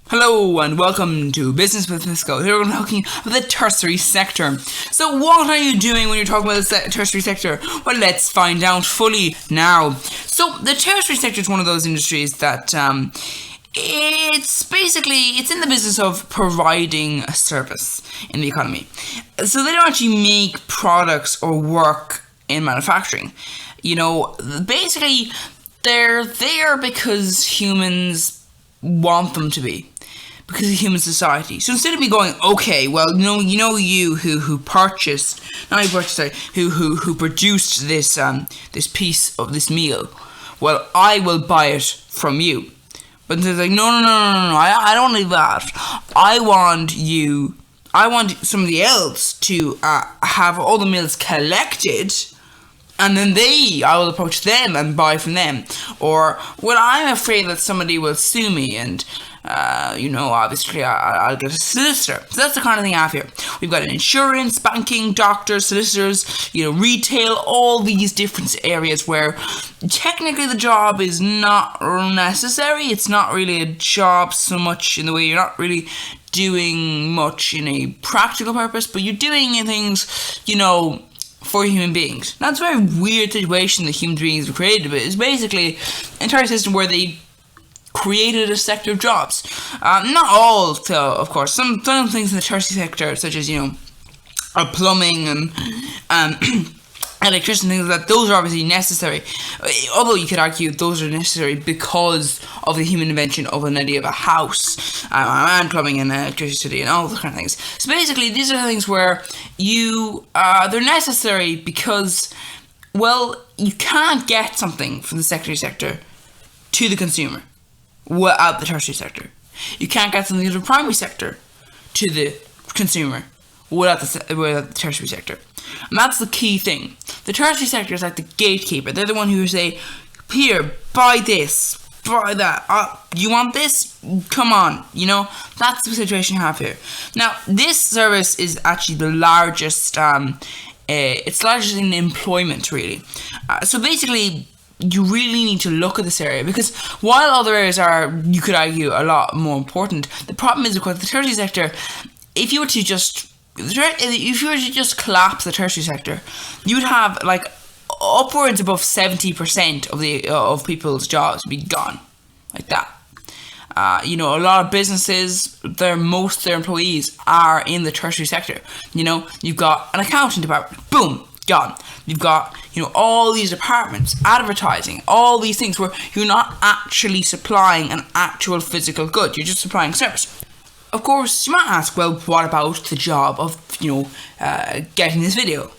Hello and welcome to Business with Misco. Here we're going to be talking about the tertiary sector. So what are you doing when you're talking about the tertiary sector? Well, let's find out fully now. So the tertiary sector is one of those industries that it's in the business of providing a service in the economy. So they don't actually make products or work in manufacturing. Basically they're there because humans want them to be. Because of human society. So instead of me going, okay, well, you who produced this piece of this meal, well, I will buy it from you. But they're like, no, I don't need that. I want somebody else to have all the meals collected, and then I will approach them and buy from them. Or, well, I'm afraid that somebody will sue me and obviously I'll get a solicitor. So that's the kind of thing I have here. We've got insurance, banking, doctors, solicitors, retail, all these different areas where technically the job is not necessary. It's not really a job so much in the way you're not really doing much in a practical purpose, but you're doing things, for human beings. Now, it's a very weird situation that human beings have created, but it's basically an entire system where they created a sector of jobs. Not all, of course. Some things in the tertiary sector, such as, plumbing and electricity, things like that, those are obviously necessary. Although you could argue those are necessary because of the human invention of an idea of a house, and plumbing and electricity and all those kind of things. So basically, these are things where they're necessary because, well, you can't get something from the secondary sector to the consumer without the tertiary sector. You can't get something from the primary sector to the consumer without the tertiary sector. And that's the key thing. The tertiary sector is like the gatekeeper. They're the one who say, here, buy this, buy that. You want this? Come on. That's the situation you have here. Now, this service is actually the largest, it's largest in employment, really. So basically, you really need to look at this area, because while other areas are, you could argue, a lot more important, the problem is, of course, the tertiary sector, if you were to just collapse the tertiary sector, you would have like upwards above 70% of people's jobs be gone, like that. A lot of businesses, most of their employees are in the tertiary sector. You've got an accounting department, boom, gone. You've got, all these departments, advertising, all these things where you're not actually supplying an actual physical good. You're just supplying service. Of course, you might ask, well, what about the job of, getting this video?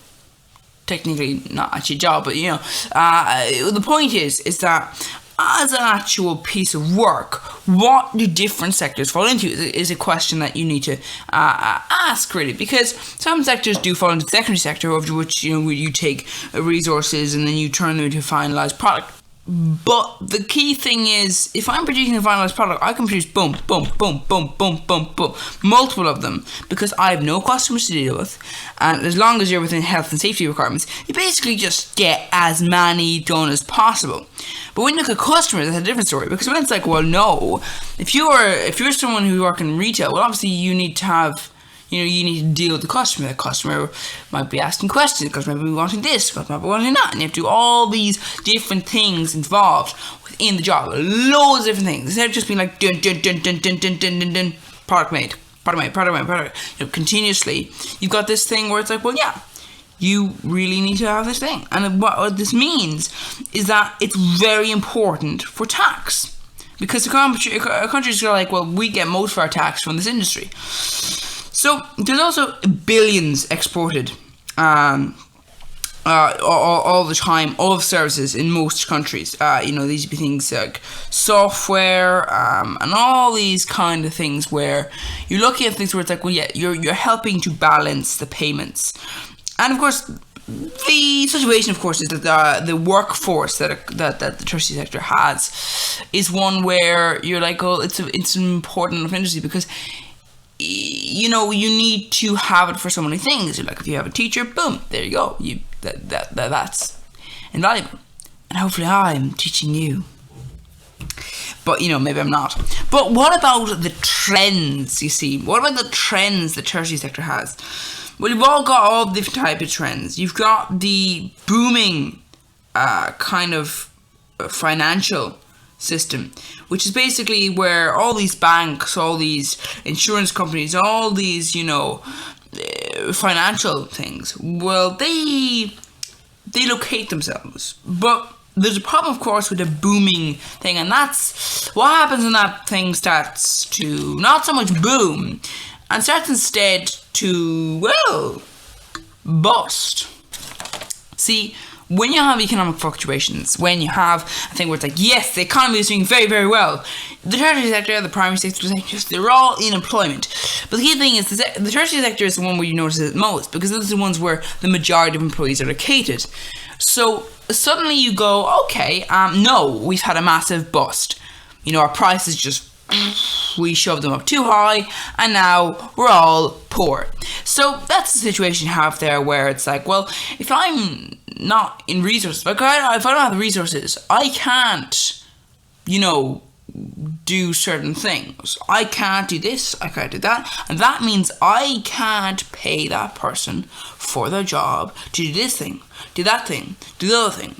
Technically, not actually a job, but, the point is that as an actual piece of work, what do different sectors fall into is a question that you need to ask, really, because some sectors do fall into the secondary sector, of which you take resources and then you turn them into a finalized product. But the key thing is, if I'm producing a finalized product, I can produce boom, multiple of them, because I have no customers to deal with, and as long as you're within health and safety requirements, you basically just get as many done as possible. But when you look at customers, that's a different story, because when it's like, well, no, if you're someone who works in retail, well, obviously you need to have, you need to deal with the customer. The customer might be asking questions, the customer might be wanting this, the customer might be wanting that, and you have to do all these different things involved within the job. Loads of different things. Instead of just being like, dun, product made. Continuously, you've got this thing where it's like, well, yeah, you really need to have this thing. And what this means is that it's very important for tax. Because a country's like, well, we get most of our tax from this industry. So there's also billions exported all the time of services in most countries. These be things like software and all these kind of things where you're looking at things where it's like, well, yeah, you're helping to balance the payments. And of course, the situation, of course, is that the workforce that the tertiary sector has is one where you're like, oh, it's an important enough industry, because you need to have it for so many things. Like if you have a teacher, boom, there you go. That's invaluable. And hopefully I'm teaching you. But, maybe I'm not. But what about the trends, you see? What about the trends the tertiary sector has? Well, you've all got all different types of trends. You've got the booming kind of financial system, which is basically where all these banks, all these insurance companies, all these, financial things, well, they locate themselves. But there's a problem, of course, with the booming thing, and that's what happens when that thing starts to not so much boom and starts instead to, well, bust. See, when you have economic fluctuations, when you have a thing where it's like, yes, the economy is doing very, very well, the tertiary sector, the primary sector, they're all in employment. But the key thing is the tertiary sector is the one where you notice it most, because those are the ones where the majority of employees are located. So suddenly you go, okay, no, we've had a massive bust. Our prices just, we shoved them up too high, and now we're all poor. So that's the situation you have there, where it's like, well, if I'm not in resources, if I don't have the resources, I can't, do certain things. I can't do this, I can't do that, and that means I can't pay that person for their job to do this thing, do that thing, do the other thing.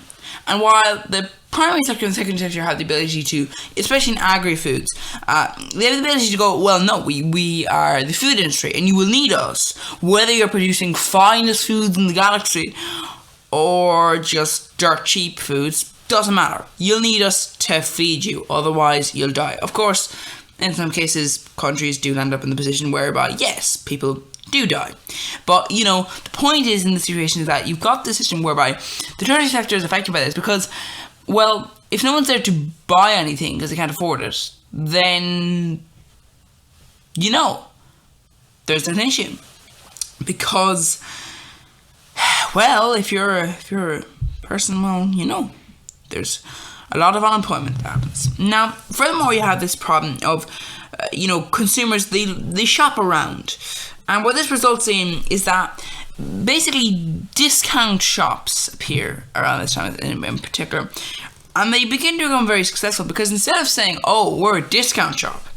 And while the primary sector and secondary sector have the ability to, especially in agri-foods, they have the ability to go, well, no, we are the food industry, and you will need us, whether you're producing finest foods in the galaxy or just dirt cheap foods, doesn't matter. You'll need us to feed you, otherwise you'll die. Of course, in some cases, countries do end up in the position whereby, yes, people do die. But, the point is in the situation is that you've got the system whereby the tertiary sector is affected by this because, well, if no one's there to buy anything because they can't afford it, then, there's an issue. Because, well, if you're a person, well, there's a lot of unemployment that happens. Now, furthermore, you have this problem of, consumers, they shop around. And what this results in is that basically discount shops appear around this time in particular. And they begin to become very successful because instead of saying, oh, we're a discount shop,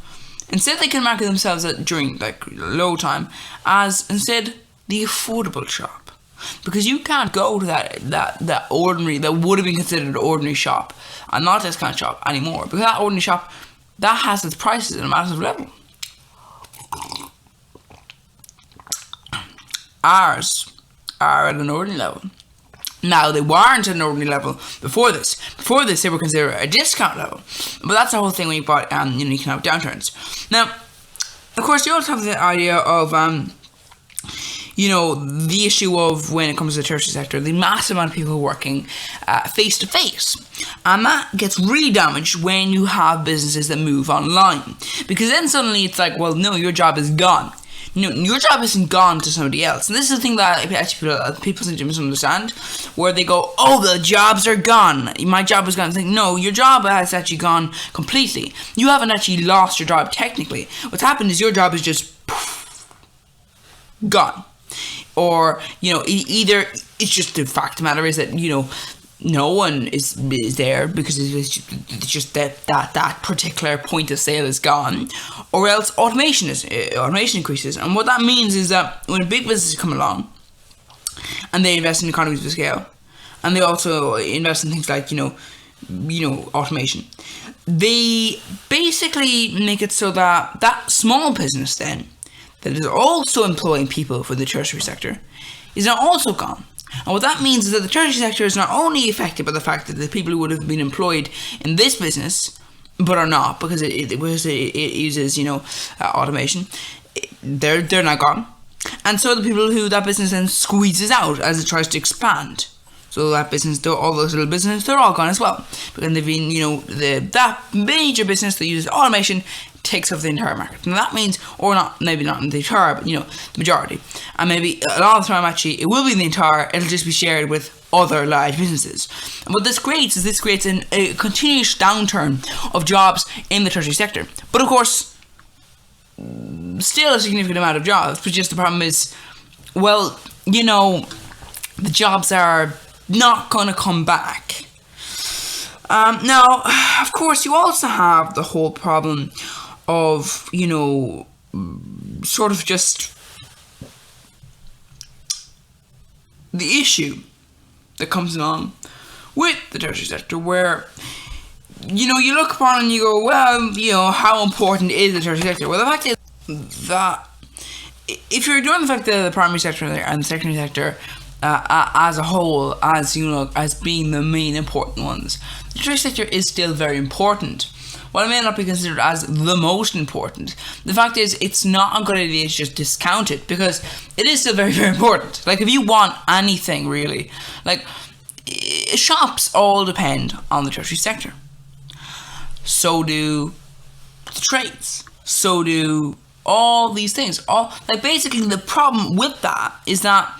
instead they can market themselves during low time as instead the affordable shop. Because you can't go to that ordinary, that would have been considered an ordinary shop and not a discount shop anymore. Because that ordinary shop, that has its prices at a massive level. Ours are at an ordinary level. Now, they weren't at an ordinary level before this. Before this, they were considered a discount level. But that's the whole thing when you bought economic downturns. Now, of course, you also have the idea of the issue of when it comes to the tertiary sector, the massive amount of people working face to face. And that gets really damaged when you have businesses that move online. Because then suddenly it's like, well, no, your job is gone. Your job isn't gone to somebody else. And this is the thing that actually people seem to misunderstand, where they go, oh, the jobs are gone. My job is gone. It's like, no, your job has actually gone completely. You haven't actually lost your job technically. What's happened is your job is just gone. Or, either it's just the fact of the matter is that, no one is there because it's just that particular point of sale is gone, or else automation increases. And what that means is that when big businesses come along and they invest in economies of scale, and they also invest in things like automation, they basically make it so that that small business then that is also employing people for the tertiary sector is now also gone. And what that means is that the tertiary sector is not only affected by the fact that the people who would have been employed in this business, but are not because it uses automation, they're now gone. And so the people who that business then squeezes out as it tries to expand. So that business, all those little businesses, they're all gone as well. But then they've been, that major business that uses automation takes over the entire market. And that means, or not, maybe not in the entire, but, the majority. And maybe a lot of the time, actually, it will be the entire, it'll just be shared with other large businesses. And what this creates a continuous downturn of jobs in the tertiary sector. But of course, still a significant amount of jobs, but just the problem is, well, the jobs are not going to come back Now, of course, you also have the whole problem of, sort of just the issue that comes along with the tertiary sector, where you look upon and you go, well, how important is the tertiary sector? Well, the fact is that if you're doing the fact that the primary sector and the secondary sector as a whole, as being the main important ones, the tertiary sector is still very important. While it may not be considered as the most important, the fact is it's not a good idea to just discount it, because it is still very, very important. Like, if you want anything really, like, shops all depend on the tertiary sector. So do the trades. So do all these things. Basically, the problem with that is that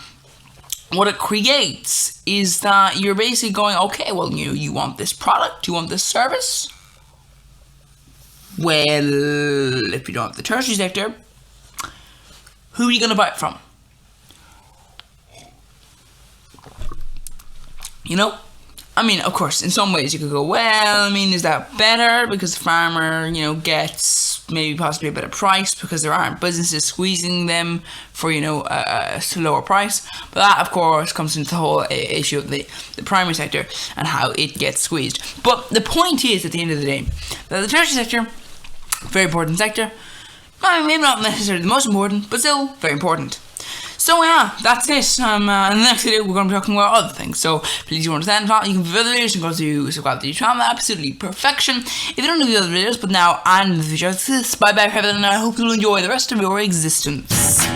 what it creates is that you're basically going, okay, well, you want this product, you want this service. Well, if you don't have the tertiary sector, who are you going to buy it from? Of course, in some ways you could go, well, is that better because the farmer, gets maybe possibly a better price because there aren't businesses squeezing them for, a lower price. But that, of course, comes into the whole issue of the primary sector and how it gets squeezed. But the point is, at the end of the day, that the tertiary sector, very important sector, maybe not necessarily the most important, but still very important. So yeah, that's it. In the next video we're going to be talking about other things. So please, if you want to understand that, you can view other videos and go to subscribe to the channel. Absolutely perfection. If you don't know the other videos, but now and in the future, bye bye for everything, and I hope you'll enjoy the rest of your existence.